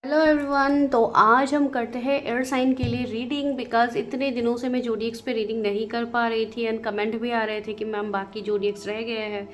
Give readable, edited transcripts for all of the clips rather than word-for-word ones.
Hello everyone. तो आज हम करते हैं एयर साइन के लिए रीडिंग, बिकॉज इतने दिनों से मैं जोडिएक्स पे रीडिंग नहीं कर पा रही थी एंड कमेंट भी आ रहे थे कि मैम बाकी जोडिएक्स रह गए हैं।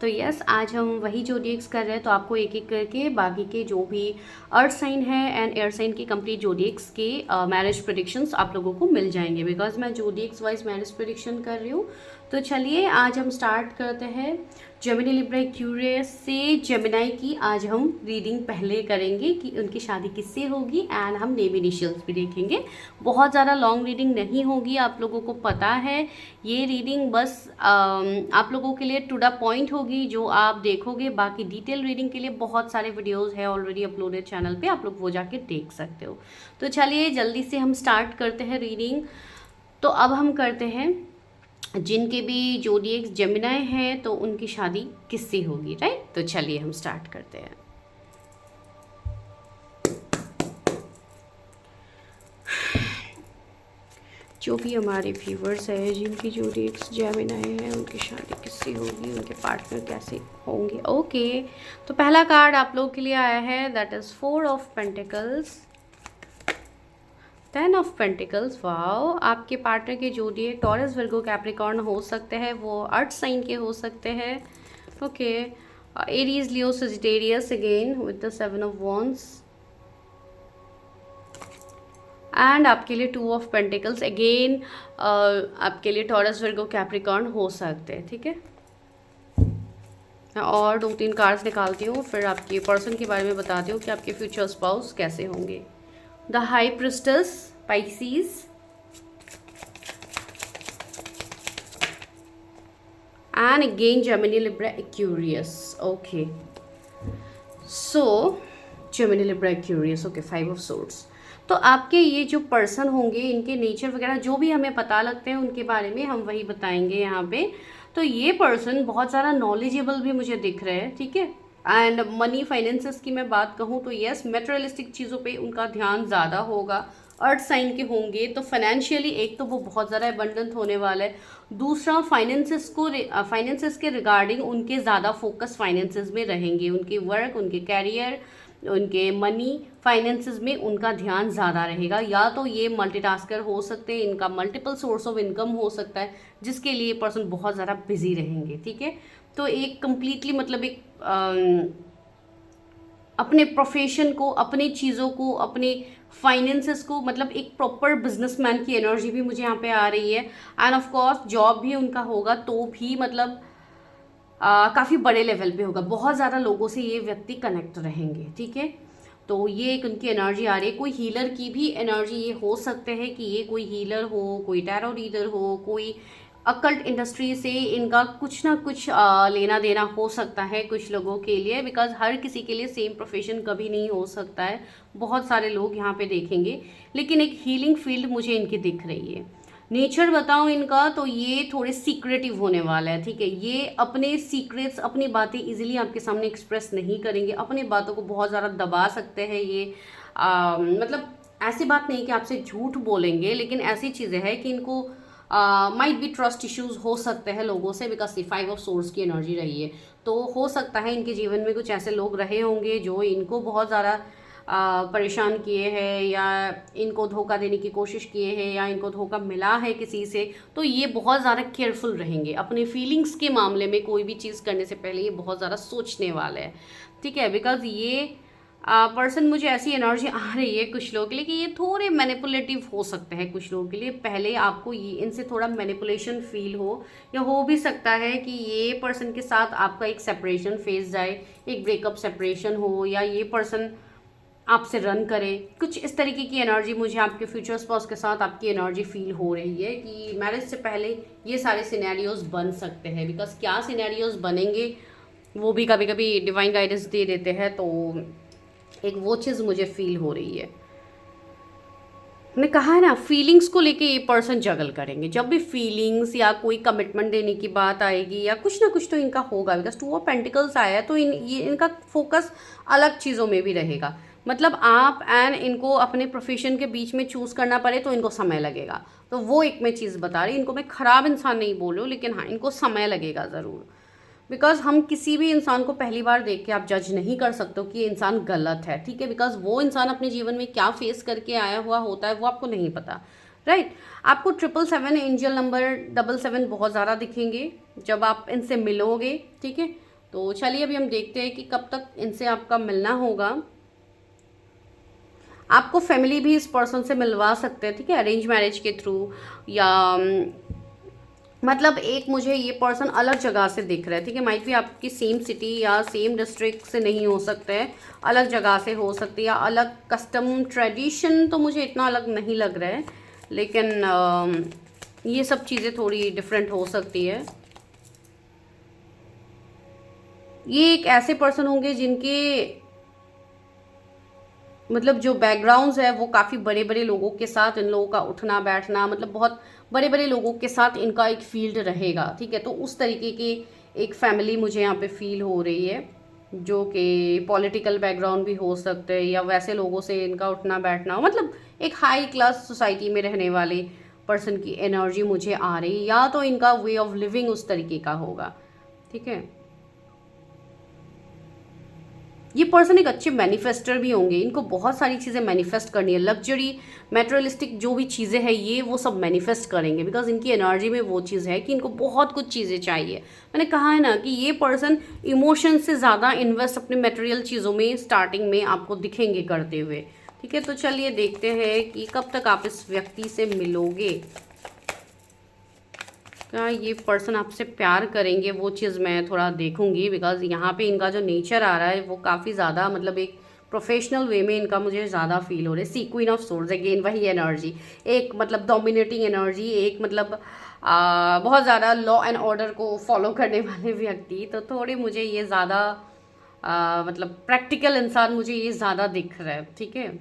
तो यस, आज हम वही जोडिएक्स कर रहे हैं। तो आपको एक एक करके बाकी के जो भी अर्थ साइन है एंड एयर साइन की कंप्लीट जोडिएक्स के मैरिज प्रेडिक्शंस आप लोगों को मिल जाएंगे, बिकॉज मैं जोडिएक्स वाइज मैरिज प्रेडिक्शन कर रही हूँ। तो चलिए आज हम स्टार्ट करते हैं। जेमिनी लिब्रा एक्वेरियस से जेमिनाई की आज हम रीडिंग पहले करेंगे कि उनकी शादी किससे होगी एंड हम नेम इनिशियल्स भी देखेंगे। बहुत ज़्यादा लॉन्ग रीडिंग नहीं होगी, आप लोगों को पता है। ये रीडिंग बस आप लोगों के लिए टू द पॉइंट होगी जो आप देखोगे। बाकी डिटेल रीडिंग के लिए बहुत सारे वीडियोस है ऑलरेडी अपलोडेड चैनल पे, आप लोग वो जाके देख सकते हो। तो चलिए जल्दी से हम स्टार्ट करते हैं रीडिंग। तो अब हम करते हैं जिनके भी जोडिएक्स जेमिनाई हैं तो उनकी शादी किससे होगी, राइट। तो चलिए हम स्टार्ट करते हैं। जो भी हमारे व्यूवर्स हैं जिनकी जोडिएक्स जेमिनाई हैं उनकी शादी किससे होगी, उनके पार्टनर कैसे होंगे। ओके, तो पहला कार्ड आप लोगों के लिए आया है, that is 4 of pentacles, 10 of pentacles. Wow, आपके पार्टनर के जोडिएक टॉरस, वर्गो, कैप्रिकॉर्न हो सकते हैं, वो अर्थ साइन के हो सकते हैं। Okay, Aries, Leo, Sagittarius again with the 7 of wands. And आपके लिए 2 ऑफ पेंटिकल्स अगेन, आपके लिए टॉरस, वर्गो, कैप्रिकॉर्न हो सकते हैं। ठीक है, मैं और 2-3 कार्ड्स निकालती हूँ, फिर आपके पर्सन के बारे में बताती हूँ कि आपके फ्यूचर स्पाउस कैसे होंगे। The high priests, Pisces, and again Gemini, Libra, Aquarius. Okay, so Gemini, Libra, Aquarius. Okay, 5 of Swords. तो आपके ये जो पर्सन होंगे इनके नेचर वगैरह जो भी हमें पता लगते हैं उनके बारे में हम वही बताएंगे यहाँ पे। तो ये पर्सन बहुत ज़्यादा नॉलेजेबल भी मुझे दिख रहे हैं, ठीक है। एंड मनी फाइनेंसेस की मैं बात कहूँ तो यस, मेटेरियलिस्टिक चीज़ों पे उनका ध्यान ज़्यादा होगा। अर्थ साइन के होंगे तो फाइनेंशियली एक तो वो बहुत ज़्यादा एबंडेंट होने वाला है, दूसरा फाइनेंसेस के रिगार्डिंग उनके ज़्यादा फोकस फाइनेंसेस में रहेंगे। उनके वर्क, उनके कैरियर, उनके मनी फाइनेंसेस में उनका ध्यान ज़्यादा रहेगा। या तो ये मल्टीटास्कर हो सकते हैं, इनका मल्टीपल सोर्स ऑफ इनकम हो सकता है जिसके लिए पर्सन बहुत ज़्यादा बिजी रहेंगे। ठीक है, तो एक कंप्लीटली मतलब एक अपने प्रोफेशन को, अपनी चीज़ों को, अपने फाइनेंसेस को, मतलब एक प्रॉपर बिजनेसमैन की एनर्जी भी मुझे यहाँ पे आ रही है। एंड ऑफ कोर्स जॉब भी उनका होगा तो भी मतलब काफ़ी बड़े लेवल पे होगा, बहुत ज़्यादा लोगों से ये व्यक्ति कनेक्ट रहेंगे। ठीक है, तो ये एक उनकी एनर्जी आ रही है। कोई हीलर की भी एनर्जी ये हो सकते हैं कि ये कोई हीलर हो, कोई टैरो रीडर हो, कोई अकल्ट इंडस्ट्री से इनका कुछ ना कुछ लेना देना हो सकता है कुछ लोगों के लिए, बिकॉज हर किसी के लिए सेम प्रोफेशन कभी नहीं हो सकता है। बहुत सारे लोग यहाँ पे देखेंगे, लेकिन एक हीलिंग फील्ड मुझे इनकी दिख रही है। नेचर बताऊं इनका तो ये थोड़े सीक्रेटिव होने वाला है। ठीक है, ये अपने सीक्रेट्स, अपनी बातें इजीली आपके सामने एक्सप्रेस नहीं करेंगे, अपनी बातों को बहुत ज़्यादा दबा सकते हैं ये। मतलब ऐसी बात नहीं कि आपसे झूठ बोलेंगे, लेकिन ऐसी चीज़ें हैं कि इनको माइट बी ट्रस्ट इश्यूज हो सकते हैं लोगों से, बिकॉज 5 ऑफ सोर्स की एनर्जी रही है। तो हो सकता है इनके जीवन में कुछ ऐसे लोग रहे होंगे जो इनको बहुत ज़्यादा परेशान किए हैं, या इनको धोखा देने की कोशिश किए हैं, या इनको धोखा मिला है किसी से। तो ये बहुत ज़्यादा केयरफुल रहेंगे अपने फीलिंग्स के मामले में। कोई भी चीज़ करने से पहले ये बहुत ज़्यादा सोचने वाले हैं। ठीक है, बिकॉज ये पर्सन मुझे ऐसी एनर्जी आ रही है कुछ लोगों के लिए कि ये थोड़े मैनिपुलेटिव हो सकते हैं कुछ लोगों के लिए। पहले आपको ये इनसे थोड़ा मैनिपुलेशन फील हो, या हो भी सकता है कि ये पर्सन के साथ आपका एक सेपरेशन फेज जाए, एक ब्रेकअप सेपरेशन हो, या ये पर्सन आपसे रन करे। कुछ इस तरीके की एनर्जी मुझे आपके फ्यूचर स्पाउस के साथ आपकी एनर्जी फील हो रही है कि मैरिज से पहले ये सारे सिनेरियोज बन सकते हैं। बिकॉज क्या सिनेरियोज बनेंगे वो भी कभी कभी डिवाइन गाइडेंस दे देते हैं, तो एक वो चीज़ मुझे फील हो रही है। मैंने कहा है ना, फीलिंग्स को लेके ये पर्सन जगल करेंगे। जब भी फीलिंग्स या कोई कमिटमेंट देने की बात आएगी या कुछ ना कुछ तो इनका होगा, बिकॉज 2 ऑफ पेंटिकल्स आया है तो ये इनका फोकस अलग चीज़ों में भी रहेगा। मतलब आप एंड इनको अपने प्रोफेशन के बीच में चूज़ करना पड़े तो इनको समय लगेगा। तो वो एक मैं चीज़ बता रही, इनको मैं ख़राब इंसान नहीं बोल रही हूँ, लेकिन हाँ इनको समय लगेगा ज़रूर। बिकॉज हम किसी भी इंसान को पहली बार देख के आप जज नहीं कर सकते हो कि ये इंसान गलत है, ठीक है, बिकॉज वो इंसान अपने जीवन में क्या फेस करके आया हुआ होता है वो आपको नहीं पता, राइट। आपको 777 एंजल नंबर 77 बहुत ज़्यादा दिखेंगे जब आप इनसे मिलोगे, ठीक है। तो चलिए अभी हम देखते हैं कि कब तक इनसे आपका मिलना होगा। आपको फैमिली भी इस पर्सन से मिलवा सकते हैं, ठीक है, अरेंज मैरिज के थ्रू, या मतलब एक मुझे ये पर्सन अलग जगह से दिख रहा है, ठीक है, माइट भी आपकी सेम सिटी या सेम डिस्ट्रिक्ट से नहीं हो सकता है, अलग जगह से हो सकती है, या अलग कस्टम ट्रेडिशन तो मुझे इतना अलग नहीं लग रहा है, लेकिन ये सब चीज़ें थोड़ी डिफरेंट हो सकती है। ये एक ऐसे पर्सन होंगे जिनके मतलब जो बैकग्राउंड्स है वो काफ़ी बड़े बड़े लोगों के साथ इन लोगों का उठना बैठना, मतलब बहुत बड़े बड़े लोगों के साथ इनका एक फील्ड रहेगा, ठीक है। तो उस तरीके की एक फैमिली मुझे यहाँ पे फील हो रही है, जो कि पॉलिटिकल बैकग्राउंड भी हो सकते हैं, या वैसे लोगों से इनका उठना बैठना, मतलब एक हाई क्लास सोसाइटी में रहने वाले पर्सन की एनर्जी मुझे आ रही है, या तो इनका वे ऑफ लिविंग उस तरीके का होगा, ठीक है। ये पर्सन एक अच्छे मैनिफेस्टर भी होंगे, इनको बहुत सारी चीज़ें मैनिफेस्ट करनी है, लग्जरी मेटेरियलिस्टिक जो भी चीज़ें हैं ये वो सब मैनिफेस्ट करेंगे, बिकॉज इनकी एनर्जी में वो चीज़ है कि इनको बहुत कुछ चीज़ें चाहिए। मैंने कहा है ना कि ये पर्सन इमोशन से ज़्यादा इन्वेस्ट अपने मटेरियल चीज़ों में स्टार्टिंग में आपको दिखेंगे करते हुए, ठीक है। तो चलिए देखते हैं कि कब तक आप इस व्यक्ति से मिलोगे, क्या ये पर्सन आपसे प्यार करेंगे, वो चीज़ मैं थोड़ा देखूंगी, बिकॉज यहाँ पे इनका जो नेचर आ रहा है वो काफ़ी ज़्यादा मतलब एक प्रोफेशनल वे में इनका मुझे ज़्यादा फील हो रहा है। सी क्वीन ऑफ सोर्ड्स, अगेन वही एनर्जी, एक मतलब डोमिनेटिंग एनर्जी, एक मतलब बहुत ज़्यादा लॉ एंड ऑर्डर को फॉलो करने वाले व्यक्ति, तो थोड़ी मुझे ये ज़्यादा मतलब प्रैक्टिकल इंसान मुझे ये ज़्यादा दिख रहा है, ठीक है।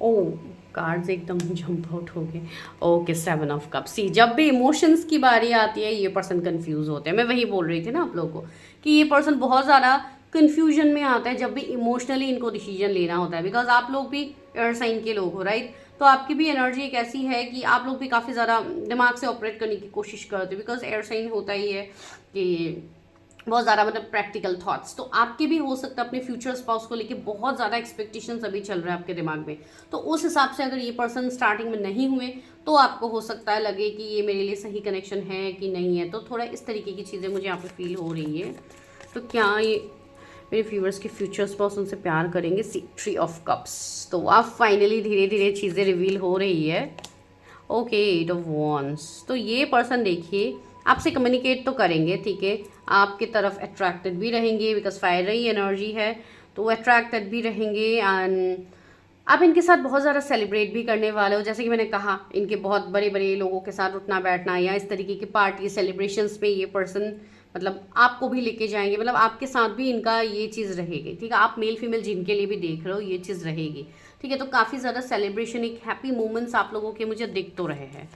ओ, कार्ड्स एकदम जंप आउट हो गए। Okay, 7 of cup. सी, जब भी इमोशंस की बारी आती है ये पर्सन कंफ्यूज होते हैं। मैं वही बोल रही थी ना आप लोगों को कि ये पर्सन बहुत ज़्यादा कंफ्यूजन में आता है जब भी इमोशनली इनको डिसीजन लेना होता है, बिकॉज आप लोग भी एयर साइन के लोग हो, राइट। तो आपकी भी एनर्जी एक ऐसी है कि आप लोग भी काफ़ी ज़्यादा दिमाग से ऑपरेट करने की कोशिश करते हो, बिकॉज एयर साइन होता ही है कि बहुत ज़्यादा मतलब प्रैक्टिकल थॉट्स। तो आपके भी हो सकता है अपने फ्यूचर स्पाउस को लेके बहुत ज़्यादा एक्सपेक्टेशंस अभी चल रहा है आपके दिमाग में। तो उस हिसाब से अगर ये पर्सन स्टार्टिंग में नहीं हुए तो आपको हो सकता है लगे कि ये मेरे लिए सही कनेक्शन है कि नहीं है। तो थोड़ा इस तरीके की चीज़ें मुझे यहाँ पे फील हो रही है। तो क्या ये मेरे व्यूअर्स के फ्यूचर स्पाउस उनसे प्यार करेंगे? 3 ऑफ कप्स। तो आप फाइनली धीरे धीरे चीज़ें रिवील हो रही है। Okay, 8 of wands. तो ये पर्सन देखिए आपसे कम्युनिकेट तो करेंगे, ठीक है, आपकी तरफ अट्रैक्टेड भी रहेंगे, बिकॉज फायर ही एनर्जी है, तो अट्रैक्टेड भी रहेंगे। एंड आप इनके साथ बहुत ज़्यादा सेलिब्रेट भी करने वाले हो, जैसे कि मैंने कहा इनके बहुत बड़े बड़े लोगों के साथ उठना बैठना या इस तरीके की पार्टी सेलिब्रेशंस में ये पर्सन मतलब आपको भी लेके जाएंगे, मतलब आपके साथ भी इनका ये चीज़ रहेगी, ठीक है। आप मेल फीमेल जिनके लिए भी देख रहे हो ये चीज़ रहेगी, ठीक है। तो काफ़ी ज़्यादा सेलिब्रेशन, एक हैप्पी मोमेंट्स आप लोगों के मुझे दिख तो रहे हैं।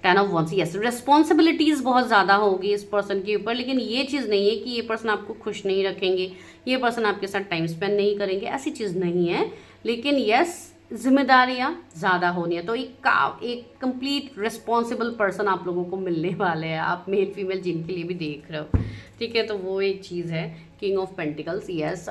10 ऑफ वंस, यस, रिस्पॉन्सिबिलिटीज़ बहुत ज़्यादा होगी इस पर्सन के ऊपर, लेकिन ये चीज़ नहीं है कि ये पर्सन आपको खुश नहीं रखेंगे, ये पर्सन आपके साथ टाइम स्पेंड नहीं करेंगे, ऐसी चीज़ नहीं है। लेकिन यस, जिम्मेदारियाँ ज़्यादा होनी है। तो एक कंप्लीट रिस्पॉन्सिबल पर्सन आप लोगों को मिलने वाले हैं, आप मेल फीमेल जिनके लिए भी देख रहे हो, ठीक है। तो वो एक चीज़ है। किंग ऑफ पेंटिकल्स, यस,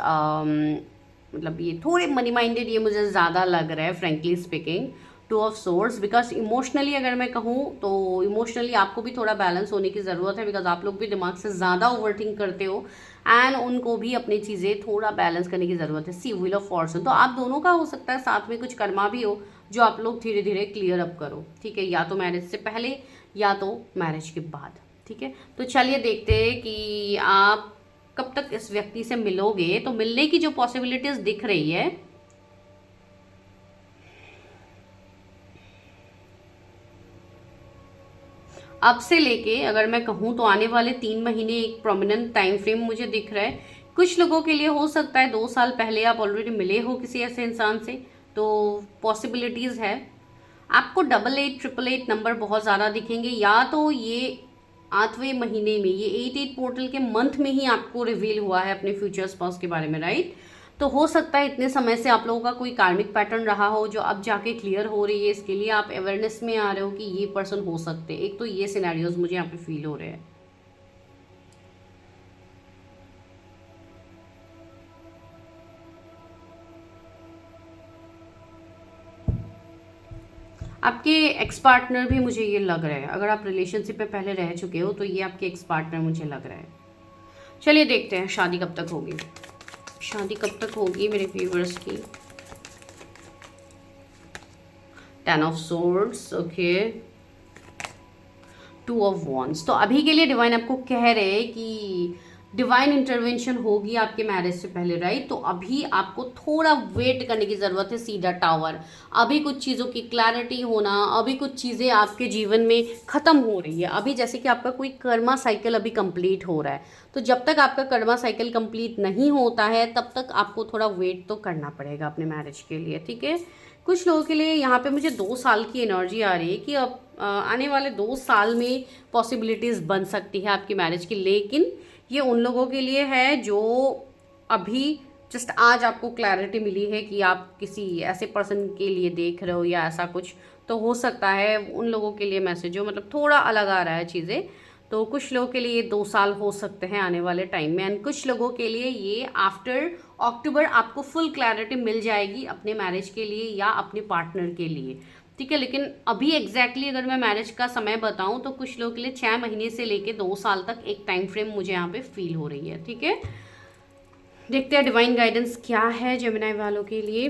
मतलब ये थोड़े मनी माइंडेड ये मुझे ज़्यादा लग रहा है frankly speaking. 2 of swords, because emotionally अगर मैं कहूँ तो इमोशनली आपको भी थोड़ा बैलेंस होने की ज़रूरत है, बिकॉज आप लोग भी दिमाग से ज़्यादा ओवरथिंक करते हो एंड उनको भी अपनी चीज़ें थोड़ा बैलेंस करने की ज़रूरत है। सी, व्हील ऑफ फॉर्चून, तो आप दोनों का हो सकता है साथ में कुछ कर्मा भी हो जो आप लोग धीरे धीरे क्लियर अप करो, ठीक है, या तो मैरिज से पहले या तो मैरिज के बाद, ठीक है। तो चलिए देखते हैं कि आप कब तक इस व्यक्ति से मिलोगे। तो मिलने की जो पॉसिबिलिटीज़ दिख रही है, अब से लेके अगर मैं कहूँ तो आने वाले 3 महीने एक प्रोमिनेंट टाइम फ्रेम मुझे दिख रहा है। कुछ लोगों के लिए हो सकता है 2 साल पहले आप ऑलरेडी मिले हो किसी ऐसे इंसान से, तो पॉसिबिलिटीज़ है। आपको 8888 नंबर बहुत ज़्यादा दिखेंगे, या तो ये 8वें महीने में, ये 88 पोर्टल के मंथ में ही आपको रिवील हुआ है अपने फ्यूचर स्पाउस के बारे में, राइट। तो हो सकता है इतने समय से आप लोगों का कोई कार्मिक पैटर्न रहा हो जो अब जाके क्लियर हो रही है, इसके लिए आप अवेयरनेस में आ रहे हो कि ये पर्सन हो सकते हैं। एक तो ये सिनेरियोज मुझे यहाँ पे फील हो रहे हैं। आपके एक्स पार्टनर भी मुझे ये लग रहा है, अगर आप रिलेशनशिप में पहले रह चुके हो तो ये आपके एक्स पार्टनर मुझे लग रहा है। चलिए देखते हैं शादी कब तक होगी, शादी कब तक होगी मेरे व्यूवर्स की। 10 of swords, okay, 2 of wands. तो अभी के लिए डिवाइन आपको कह रहे हैं कि डिवाइन इंटरवेंशन होगी आपके मैरिज से पहले, राइट। तो अभी आपको थोड़ा वेट करने की ज़रूरत है, सीधा टावर। अभी कुछ चीज़ों की क्लैरिटी होना, अभी कुछ चीज़ें आपके जीवन में ख़त्म हो रही है। अभी जैसे कि आपका कोई कर्मा साइकिल अभी कंप्लीट हो रहा है, तो जब तक आपका कर्मा साइकिल कंप्लीट नहीं होता है तब तक आपको थोड़ा वेट तो करना पड़ेगा अपने मैरिज के लिए, ठीक है। कुछ लोगों के लिए यहाँ पे मुझे 2 साल की एनर्जी आ रही है कि अब आने वाले 2 साल में पॉसिबिलिटीज़ बन सकती है आपकी मैरिज की, लेकिन ये उन लोगों के लिए है जो अभी जस्ट आज आपको क्लैरिटी मिली है कि आप किसी ऐसे पर्सन के लिए देख रहे हो या ऐसा कुछ, तो हो सकता है उन लोगों के लिए मैसेज हो, मतलब थोड़ा अलग आ रहा है चीज़ें। तो कुछ लोगों के लिए ये 2 साल हो सकते हैं आने वाले टाइम में, एंड कुछ लोगों के लिए ये आफ्टर अक्टूबर आपको फुल क्लैरिटी मिल जाएगी अपने मैरिज के लिए या अपने पार्टनर के लिए, ठीक है। लेकिन अभी एग्जैक्टली अगर मैं मैरिज का समय बताऊं तो कुछ लोगों के लिए 6 महीने से लेके 2 साल तक एक टाइम फ्रेम मुझे यहाँ पे फील हो रही है, ठीक है। देखते हैं डिवाइन गाइडेंस क्या है जेमिनाई वालों के लिए।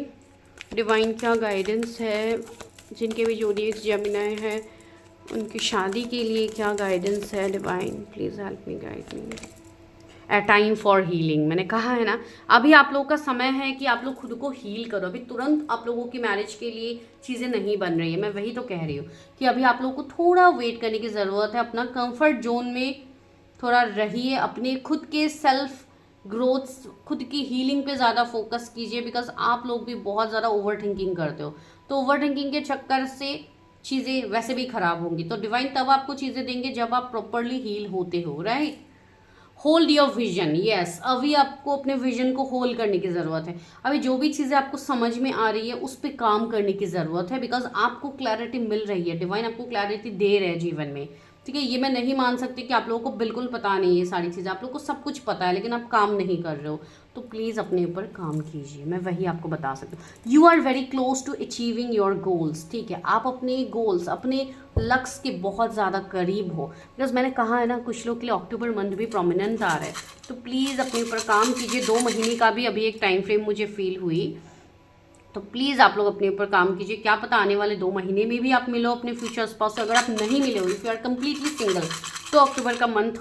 डिवाइन क्या गाइडेंस है, जिनके भी जोडिएक्स जेमिनाई है उनकी शादी के लिए क्या गाइडेंस है। Divine please help me, guide me. A time for healing, मैंने कहा है ना, अभी आप लोगों का समय है कि आप लोग खुद को हील करो। अभी तुरंत आप लोगों की मैरिज के लिए चीज़ें नहीं बन रही है, मैं वही तो कह रही हूँ कि अभी आप लोगों को थोड़ा वेट करने की ज़रूरत है। अपना कंफर्ट जोन में थोड़ा रहिए, अपने खुद के सेल्फ ग्रोथ, खुद की हीलिंग पे ज़्यादा फोकस कीजिए, बिकॉज आप लोग भी बहुत ज़्यादा ओवर थिंकिंग करते हो, तो ओवर थिंकिंग के चक्कर से चीज़ें वैसे भी खराब होंगी। तो डिवाइन तब आपको चीज़ें देंगे जब आप प्रॉपरली हील होते हो, right. Hold your vision, yes, अभी आपको अपने विजन को होल्ड करने की ज़रूरत है। अभी जो भी चीज़ें आपको समझ में आ रही है उस पर काम करने की ज़रूरत है, बिकॉज आपको क्लैरिटी मिल रही है, डिवाइन आपको क्लैरिटी दे रहे हैं जीवन में, ठीक है। ये मैं नहीं मान सकती कि आप लोगों को बिल्कुल पता नहीं है ये सारी चीज़ें, आप लोगों को सब कुछ पता है लेकिन आप काम नहीं कर रहे हो। तो प्लीज़ अपने ऊपर काम कीजिए, मैं वही आपको बता सकती हूँ। You are very close to achieving your goals, ठीक है। आप अपने गोल्स, अपने लक्ष्य के बहुत ज़्यादा करीब हो, बिकॉज मैंने कहा है ना कुछ लोग के लिए अक्टूबर मंथ भी प्रोमिनेंट आ रहा है। तो प्लीज़ अपने ऊपर काम कीजिए। 2 महीने का भी अभी एक टाइम फ्रेम मुझे फील हुई, तो प्लीज़ आप लोग अपने ऊपर काम कीजिए। क्या पता आने वाले 2 महीने में भी आप मिलो अपने फ्यूचर स्पाउस से। अगर आप नहीं मिले हो, if you are completely single, तो अक्टूबर का मंथ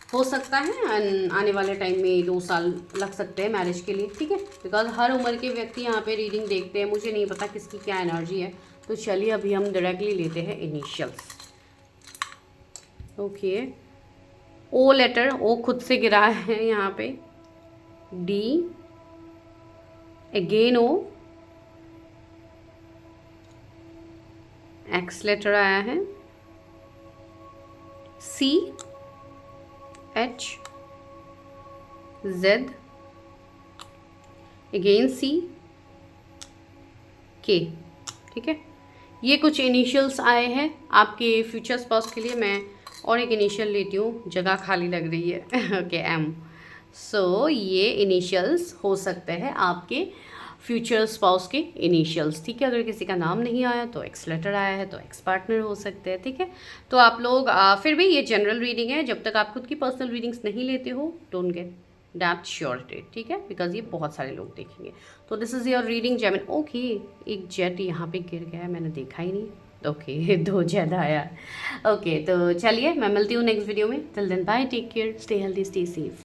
हो सकता है, एंड आने वाले टाइम में 2 साल लग सकते हैं मैरिज के लिए, ठीक है। बिकॉज हर उम्र के व्यक्ति यहाँ पे रीडिंग देखते हैं, मुझे नहीं पता किसकी क्या एनर्जी है। तो चलिए अभी हम डायरेक्टली लेते हैं इनिशियल्स, ओके। ओ लेटर, ओ खुद से गिरा है यहाँ पे, डी, अगेन ओ, एक्स लेटर आया है, सी, एच, जेड, अगेन सी, के, ठीक है। ये कुछ इनिशियल्स आए हैं आपके फ्यूचर स्पाउस के लिए। मैं और एक इनिशियल लेती हूँ, जगह खाली लग रही है, ओके, एम। सो ये इनिशियल्स हो सकते हैं आपके फ्यूचर स्पाउस के इनिशियल्स, ठीक है। अगर किसी का नाम नहीं आया तो एक्स लेटर आया है तो एक्स पार्टनर हो सकते हैं, ठीक है। तो आप लोग फिर भी ये जनरल रीडिंग है, जब तक आप खुद की पर्सनल रीडिंग्स नहीं लेते हो डोंट गेट दैट श्योरिटी, ठीक है, बिकॉज ये बहुत सारे लोग देखेंगे। तो this is your reading Gemini. Okay, एक जेट यहाँ पे गिर गया है, मैंने देखा ही नहीं, ओके, 2 जेट आया, ओके। तो चलिए मैं मिलती हूँ नेक्स्ट वीडियो में, till then bye, take care, stay healthy, stay safe.